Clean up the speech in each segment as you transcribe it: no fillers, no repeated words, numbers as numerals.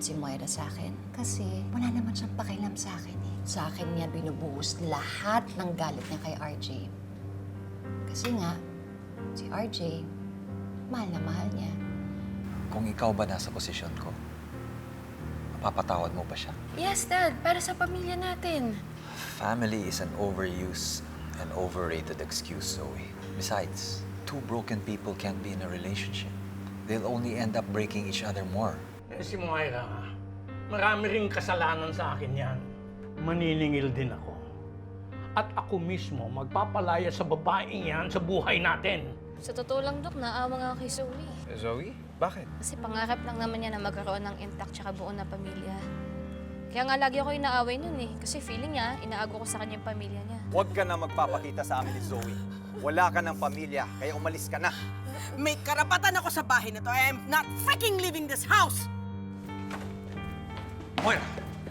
si Moira sa akin kasi wala naman siyang pakialam sa akin eh. Sa akin niya binubuhos lahat ng galit niya kay RJ. Kasi nga, si RJ, mahal na mahal niya. Kung ikaw ba nasa posisyon ko, mapapatawad mo ba siya? Yes, Dad. Para sa pamilya natin. Family is an overused and overrated excuse, Zoe. Besides, two broken people can't be in a relationship. They'll only end up breaking each other more. Eh, si Moira, marami ring kasalanan sa akin yan. Maniningil din ako. At ako mismo magpapalaya sa babaeng yan sa buhay natin. Sa totoo lang, Dok, naawa nga kay Zoe. Zoe? Bakit? Kasi pangarap lang naman niya na magkaroon ng intact tsaka buo na pamilya. Kaya nga lagi ako inaaway nun eh. Kasi feeling niya, inaago ko sa kanya yung pamilya niya. Huwag ka na magpapakita sa amin ni Zoe. Wala ka ng pamilya, kaya umalis ka na. May karapatan ako sa bahay na to. I am not freaking leaving this house! Moira,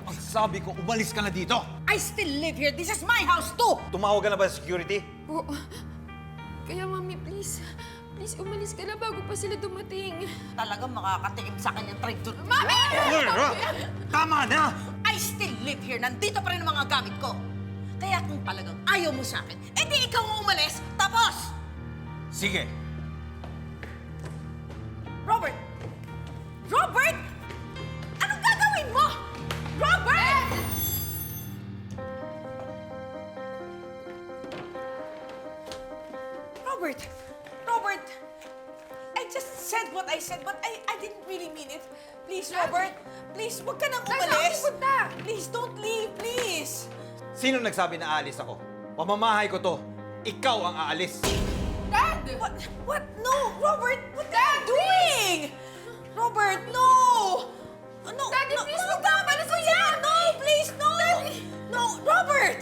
ang sabi ko, umalis ka na dito! I still live here. This is my house too! Tumawag ka na ba sa security? Po. Kaya, Mami, please. Please, umalis ka na bago pa sila dumating. Talagang makakatikim sa kanyang traitor. Mami! Moira! Tama na! I still live here. Nandito pa rin ang mga gamit ko. Kaya kung talagang ayaw mo sa akin, edi ikaw ang umalis, tapos! Sige. Robert! Robert! Anong gagawin mo? Robert! Robert! Robert! I just said what I said, but I didn't really mean it. Please, Robert. Please, huwag ka nang umalis. Please, don't leave, please. Sino nagsabi na aalis ako? Pamamahay ko to. Ikaw ang aalis. Dad! What? No! Robert! What are you doing? Robert, no! No! Daddy, no, please, no, huwag ka tama na to yan! No, please, no! Daddy! No, Robert!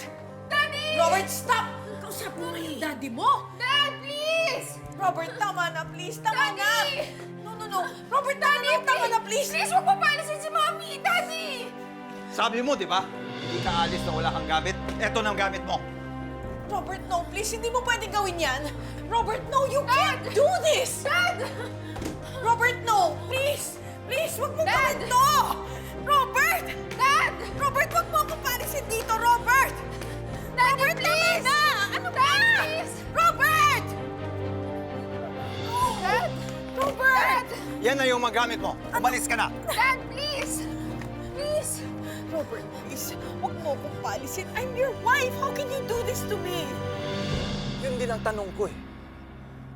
Daddy! Robert, stop! Kausap mo nga yung daddy mo! Dad, please! Robert, tama na, please. Tama Daddy! na! No. Robert, tama na, please! Please, huwag mo paalisin si Mami! Daddy! Sabi mo, di ba? Hindi ka aalis na wala kang gamit. Eto na ang gamit mo. Robert, no, please. Hindi mo pwedeng gawin yan. Robert, no, you can't do this! Dad! Robert, no! Please! Please, wag mo Dad! gawin to! Robert! Dad! Robert, wag mo akong palisin dito, Robert! Daddy, Robert, please! tama na! Ano ba? Please! Robert! No! Dad! Robert! Yan na yung mga gamit mo. Umalis ka na. Dad, please! Please! Robert, please, wag mo akong palisin. I'm your wife. How can you do this to me? Yun din ang tanong ko eh.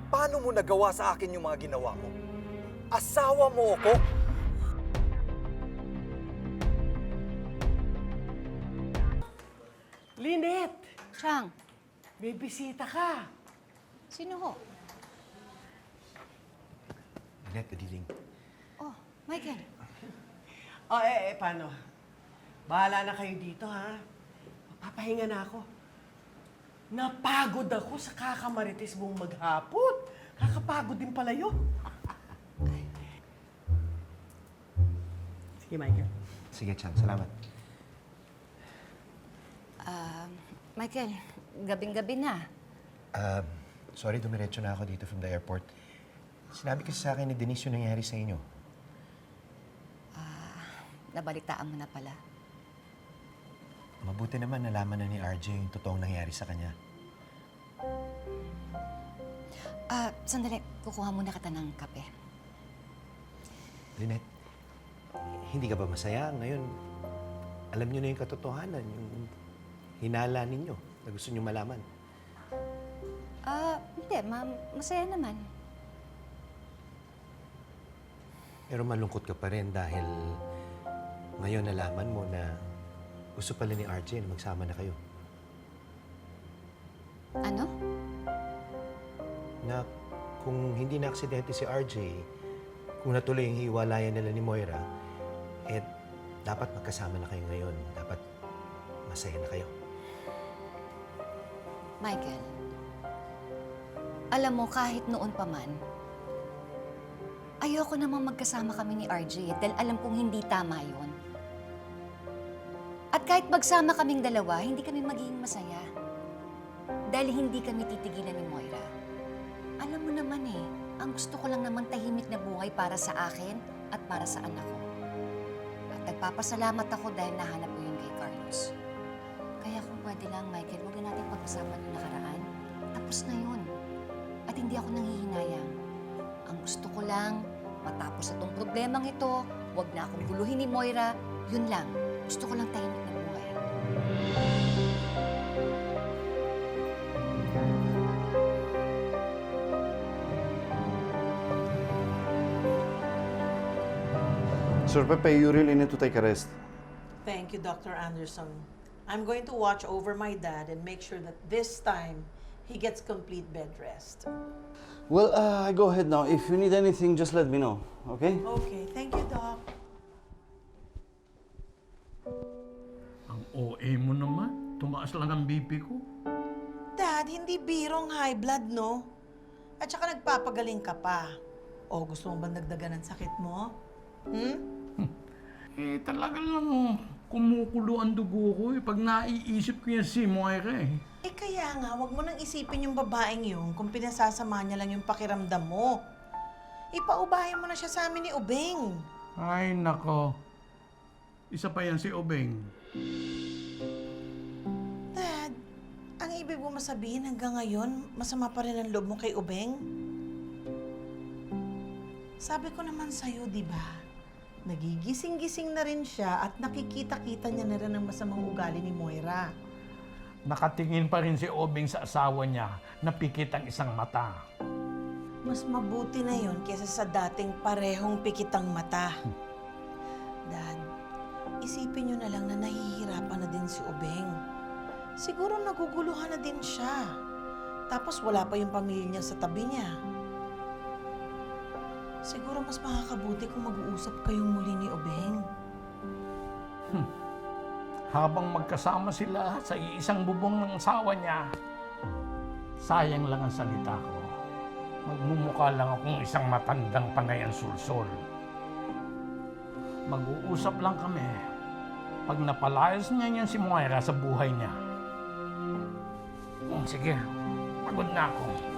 Paano mo nagawa sa akin yung mga ginawa mo? Asawa mo ako? Lynette, Chang, may bisita ka. sino ho? Lynette, good evening. Oh, Michael. Oh, paano? Bahala na kayo dito, ha? Papahinga na ako. Napagod ako sa kakamarites mong maghapon. Kakapagod din pala yun. Sige, Michael. Sige, Chan. Salamat. Michael, gabing-gabi na. Sorry, dumiretso na ako dito from the airport. Sinabi kasi sa akin ni Denise yung nangyari sa inyo. Nabalitaan mo na pala. Mabuti naman nalaman na ni RJ yung totoong nangyari sa kanya. Sandali, kukuha muna kita ng kape. Lynette, hindi ka ba masaya? Ngayon, alam niyo na yung katotohanan, yung hinala ninyo na gusto niyo malaman. Hindi, ma'am. Masaya naman. Pero malungkot ka pa rin dahil ngayon nalaman mo na gusto pala ni RJ na magsama na kayo. Ano? Na kung hindi na aksidente si RJ, kung natuloy yung hiwalayan nila ni Moira, eh, dapat magkasama na kayo ngayon. Dapat masaya na kayo. Michael, alam mo, kahit noon pa man, ayoko namang magkasama kami ni RJ dahil alam kong hindi tama yun. At kahit magsama kaming dalawa, hindi kami magiging masaya. Dahil hindi kami titigilan ni Moira. Alam mo naman eh, ang gusto ko lang naman tahimik na buhay para sa akin at para sa anak ko. nagpapasalamat ako dahil nahanap ko yun kay Carlos. Kaya kung pwede lang, Michael, huwag na natin pag-usapan yung nakaraan. Tapos na yun. At hindi ako nanghihinayang. Ang gusto ko lang, matapos itong problemang ito, huwag na akong guluhin ni Moira. Yun lang. Gusto ko lang tahimik na buhay. Sir Pepe, you really need to take a rest. Thank you, Dr. Anderson. I'm going to watch over my dad and make sure that this time he gets complete bed rest. Well, go ahead now. If you need anything, just let me know, okay? Okay, thank you, Doc. Ang OA mo naman. Tumaas lang ang BP ko. Dad, hindi birong high blood, no? At saka nagpapagaling ka pa. O, gusto mo ba dagdagan ng sakit mo? Eh, talaga lang kumukulo ang dugo ko eh. Pag naiisip ko yan si Moira eh. Eh kaya nga, wag mo nang isipin yung babaeng yun kung pinasasama niya lang yung pakiramdam mo. Ipaubahin mo na siya sa amin ni Ubeng. Ay, nako. Isa pa yan si Obeng. Dad, ang ibig mo masabihin hanggang ngayon, masama pa rin ang loob mo kay Ubeng? Sabi ko naman sa'yo, di ba? Nagigising-gising na rin siya at nakikita-kita niya na rin ang masamang ugali ni Moira. Nakatingin pa rin si Obeng sa asawa niya na pikit ang isang mata. Mas mabuti na yon kaysa sa dating parehong pikitang mata. Dad, isipin niyo na lang na nahihirapan na din si Ubeng. Siguro naguguluhan na din siya. Tapos wala pa yung pamilya niya sa tabi niya. Siguro mas makakabuti kung mag-uusap kayong muli ni Ubeng. Habang magkasama sila sa iisang bubong ng asawa niya, sayang lang ang salita ko. Magmumukha lang akong isang matandang panay ang sulsol. Mag-uusap lang kami pag napalayas niya yan si Moira sa buhay niya. Sige, pagod na ako.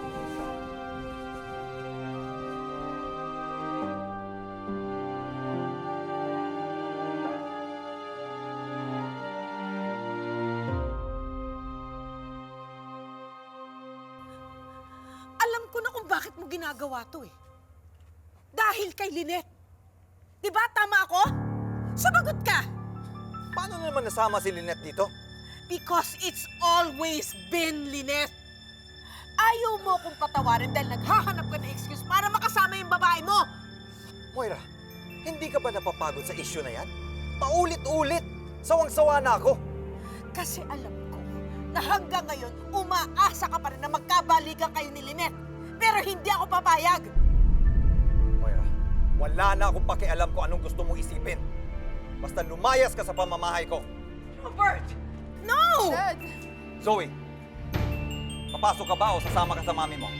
Alam ko na kung bakit mo ginagawa to eh. Dahil kay Lynette. Di ba tama ako? Sumagot ka! Paano naman nasama si Lynette dito? Because it's always been Lynette. Ayaw mo kong patawarin dahil naghahanap ka ng excuse para makasama yung babae mo. Moira, hindi ka ba napapagod sa issue na yan? Paulit-ulit! Sawang-sawa na ako! Kasi alam ko na hanggang ngayon umaasa ka pa rin na magkabalikan kayo ni Lynette. Pero hindi ako papayag. Moira, wala na akong pakialam kung anong gusto mong isipin. Basta lumayas ka sa pamamahay ko. Robert! No! Dad! Zoe, papasok ka ba o sasama ka sa mami mo?